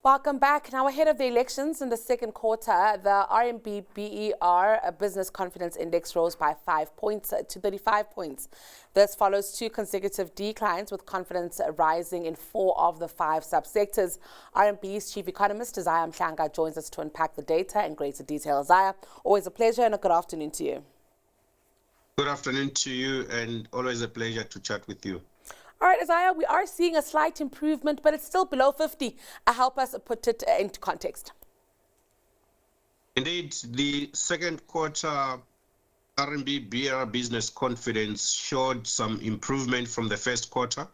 Welcome back. Now, ahead of the elections in the second quarter, the RMB BER Business Confidence Index rose by 5 points to 35 points. This follows two consecutive declines, with confidence rising in 4 of the 5 subsectors. RMB's chief economist, Isaah Mhlanga, joins us to unpack the data in greater detail. Isaah, always a pleasure and a good afternoon to you. Good afternoon to you, and always a pleasure to chat with you. All right, Isaah, we are seeing a slight improvement, but it's still below 50. Help us put it into context. Indeed, the second quarter RMB BER business confidence showed some improvement from the first quarter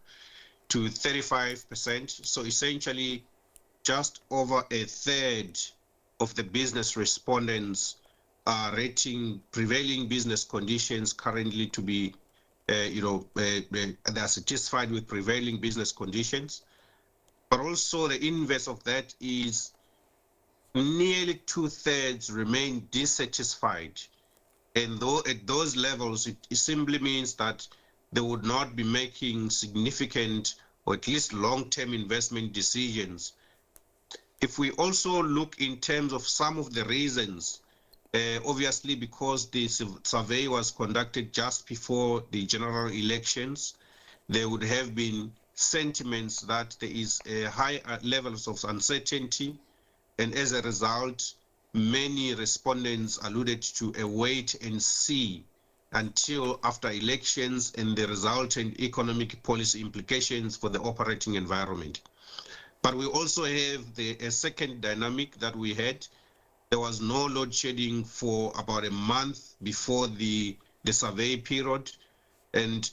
to 35%. So essentially, just over a third of the business respondents are rating prevailing business conditions currently to be they are satisfied with prevailing business conditions. But also the inverse of that is nearly 2/3 remain dissatisfied. And though at those levels, it simply means that they would not be making significant or at least long-term investment decisions. If we also look in terms of some of the reasons, obviously, because the survey was conducted just before the general elections, there would have been sentiments that there is high levels of uncertainty, and as a result, many respondents alluded to a wait and see until after elections and the resultant economic policy implications for the operating environment. But we also have a second dynamic that we had. There was no load shedding for about a month before the survey period. And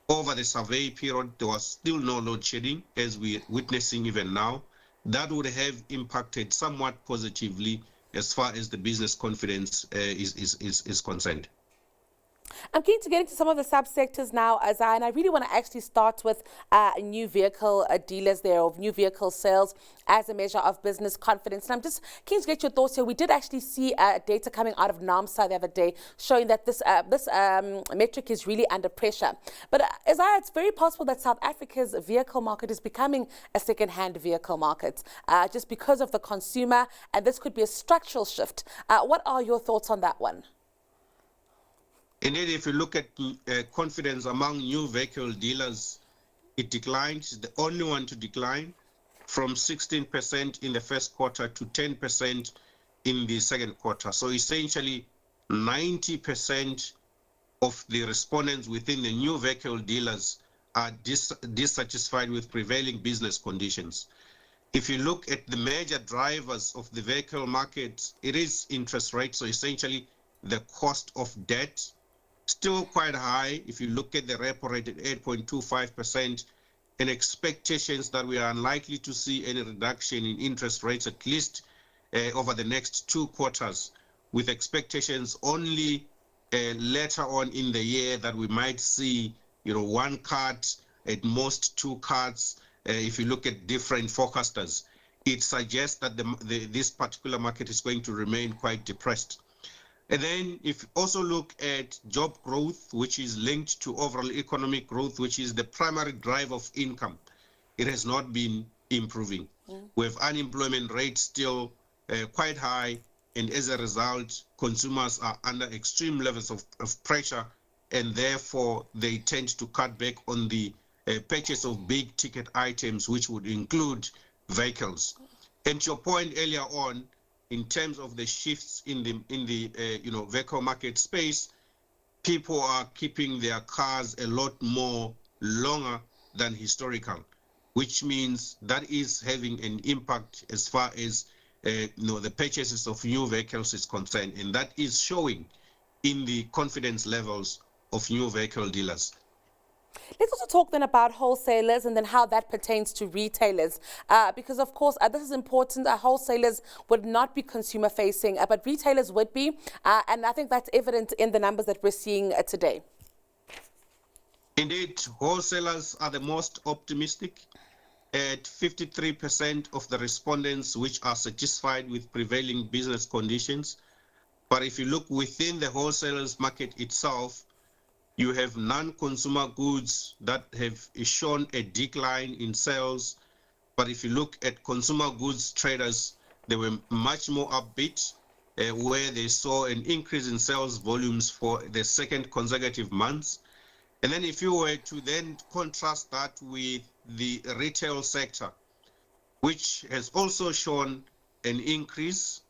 over the survey period, there was still no load shedding, as we're witnessing even now. That would have impacted somewhat positively as far as the business confidence is concerned. I'm keen to get into some of the subsectors now, Isaah, and I really want to actually start with new vehicle dealers there, of new vehicle sales as a measure of business confidence. And I'm just keen to get your thoughts here. We did actually see data coming out of NAMSA the other day showing that this metric is really under pressure. But Isaah, it's very possible that South Africa's vehicle market is becoming a second-hand vehicle market just because of the consumer, and this could be a structural shift. What are your thoughts on that one? Indeed, if you look at confidence among new vehicle dealers, it declined. It's the only one to decline, from 16% in the first quarter to 10% in the second quarter. So essentially, 90% of the respondents within the new vehicle dealers are dissatisfied with prevailing business conditions. If you look at the major drivers of the vehicle market, it is interest rates. So essentially, the cost of debt, still quite high. If you look at the repo rate at 8.25%, and expectations that we are unlikely to see any reduction in interest rates, at least over the next 2 quarters, with expectations only later on in the year that we might see, 1 cut, at most 2 cuts. If you look at different forecasters, it suggests that this particular market is going to remain quite depressed. And then if you also look at job growth, which is linked to overall economic growth, which is the primary driver of income, it has not been improving. We have unemployment rates still quite high, and as a result, consumers are under extreme levels of pressure, and therefore they tend to cut back on the purchase of big ticket items, which would include vehicles. And to your point earlier on, in terms of the shifts in the vehicle market space, people are keeping their cars a lot more longer than historical, which means that is having an impact as far as the purchases of new vehicles is concerned, and that is showing in the confidence levels of new vehicle dealers. Let's also talk then about wholesalers and then how that pertains to retailers. Because, of course, this is important. Wholesalers would not be consumer-facing, but retailers would be. And I think that's evident in the numbers that we're seeing today. Indeed, wholesalers are the most optimistic. At 53% of the respondents which are satisfied with prevailing business conditions. But if you look within the wholesalers market itself, you have non-consumer goods that have shown a decline in sales, But if you look at consumer goods traders, they were much more upbeat, where they saw an increase in sales volumes for the second consecutive months. And then if you were to then contrast that with the retail sector, which has also shown an increase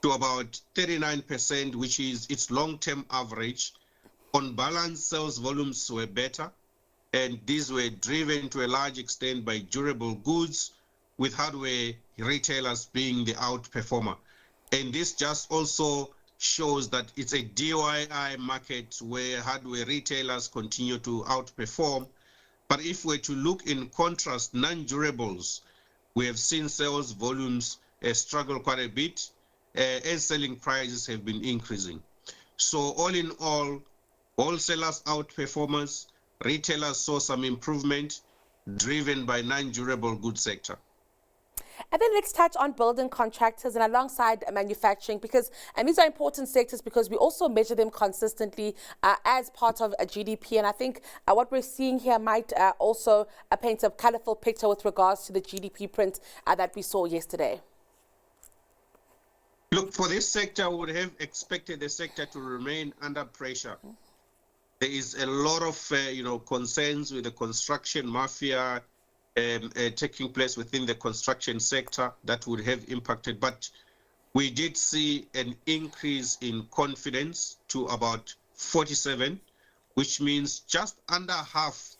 to about 39%, which is its long-term average. On balance, sales volumes were better, and these were driven to a large extent by durable goods, with hardware retailers being the outperformer. And this just also shows that it's a DIY market where hardware retailers continue to outperform. But if we're to look in contrast, non-durables, we have seen sales volumes struggle quite a bit, as selling prices have been increasing. So all in all, wholesalers outperformers, retailers saw some improvement driven by non-durable goods sector. And then let's touch on building contractors and alongside manufacturing, because and these are important sectors because we also measure them consistently as part of a GDP. And I think what we're seeing here might also paint a colourful picture with regards to the GDP print that we saw yesterday. Look, for this sector, I would have expected the sector to remain under pressure. There is a lot of concerns with the construction mafia taking place within the construction sector that would have impacted. But we did see an increase in confidence to about 47, which means just under half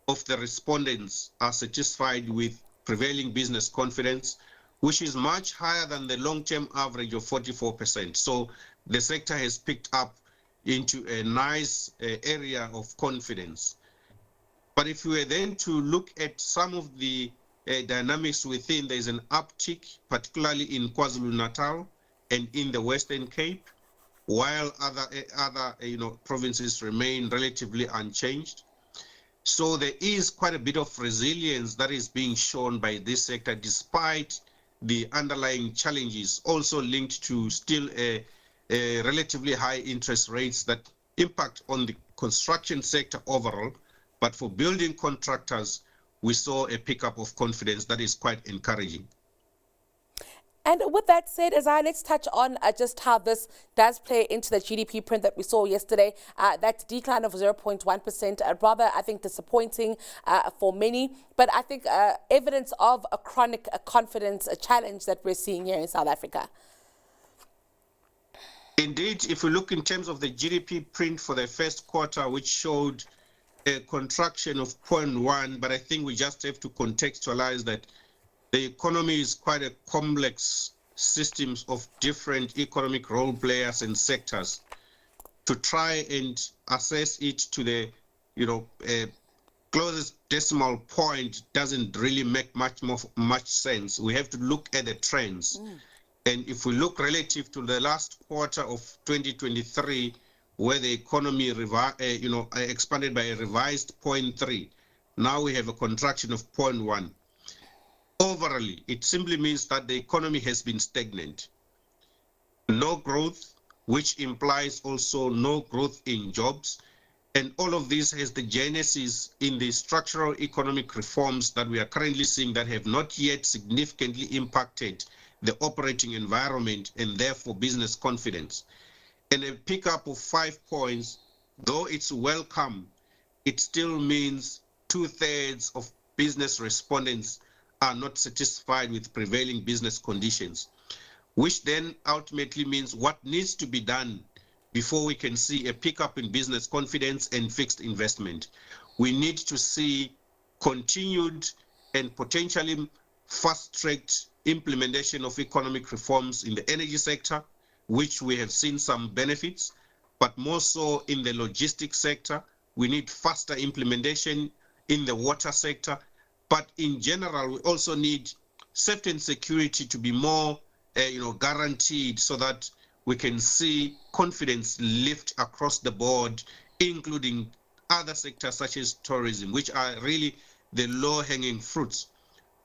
of the respondents are satisfied with prevailing business confidence, which is much higher than the long-term average of 44%. So the sector has picked up into a nice area of confidence. But if we were then to look at some of the dynamics within, there's an uptick, particularly in KwaZulu-Natal and in the Western Cape, while other provinces remain relatively unchanged. So there is quite a bit of resilience that is being shown by this sector, despite the underlying challenges, also linked to still a relatively high interest rates that impact on the construction sector overall. But for building contractors, we saw a pickup of confidence that is quite encouraging. And with that said, Isaah, let's touch on just how this does play into the GDP print that we saw yesterday. That decline of 0.1%, rather, I think, disappointing for many. But I think evidence of a chronic confidence challenge that we're seeing here in South Africa. Indeed, if we look in terms of the GDP print for the first quarter, which showed a contraction of 0.1, but I think we just have to contextualize that the economy is quite a complex system of different economic role players and sectors. To try and assess it to the closest decimal point doesn't really make much sense. We have to look at the trends. And if we look relative to the last quarter of 2023, where the economy expanded by a revised 0.3, now we have a contraction of 0.1. Overall, it simply means that the economy has been stagnant. No growth, which implies also no growth in jobs. And all of this has the genesis in the structural economic reforms that we are currently seeing that have not yet significantly impacted the operating environment and therefore business confidence. And a pickup of 5 points, though it's welcome, it still means 2/3 of business respondents are not satisfied with prevailing business conditions, which then ultimately means what needs to be done before we can see a pickup in business confidence and fixed investment. We need to see continued and potentially fast-tracked implementation of economic reforms in the energy sector, which we have seen some benefits, but more so in the logistics sector. We need faster implementation in the water sector. But in general, we also need safety and security to be more guaranteed so that we can see confidence lift across the board, including other sectors such as tourism, which are really the low-hanging fruits.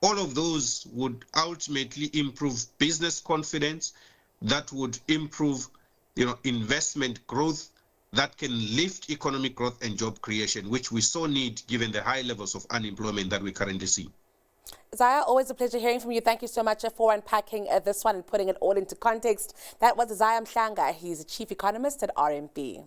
All of those would ultimately improve business confidence, that would improve investment growth, that can lift economic growth and job creation, which we so need given the high levels of unemployment that we currently see. Isaah, always a pleasure hearing from you. Thank you so much for unpacking this one and putting it all into context. That was Isaah Mhlanga. He's a chief economist at RMB.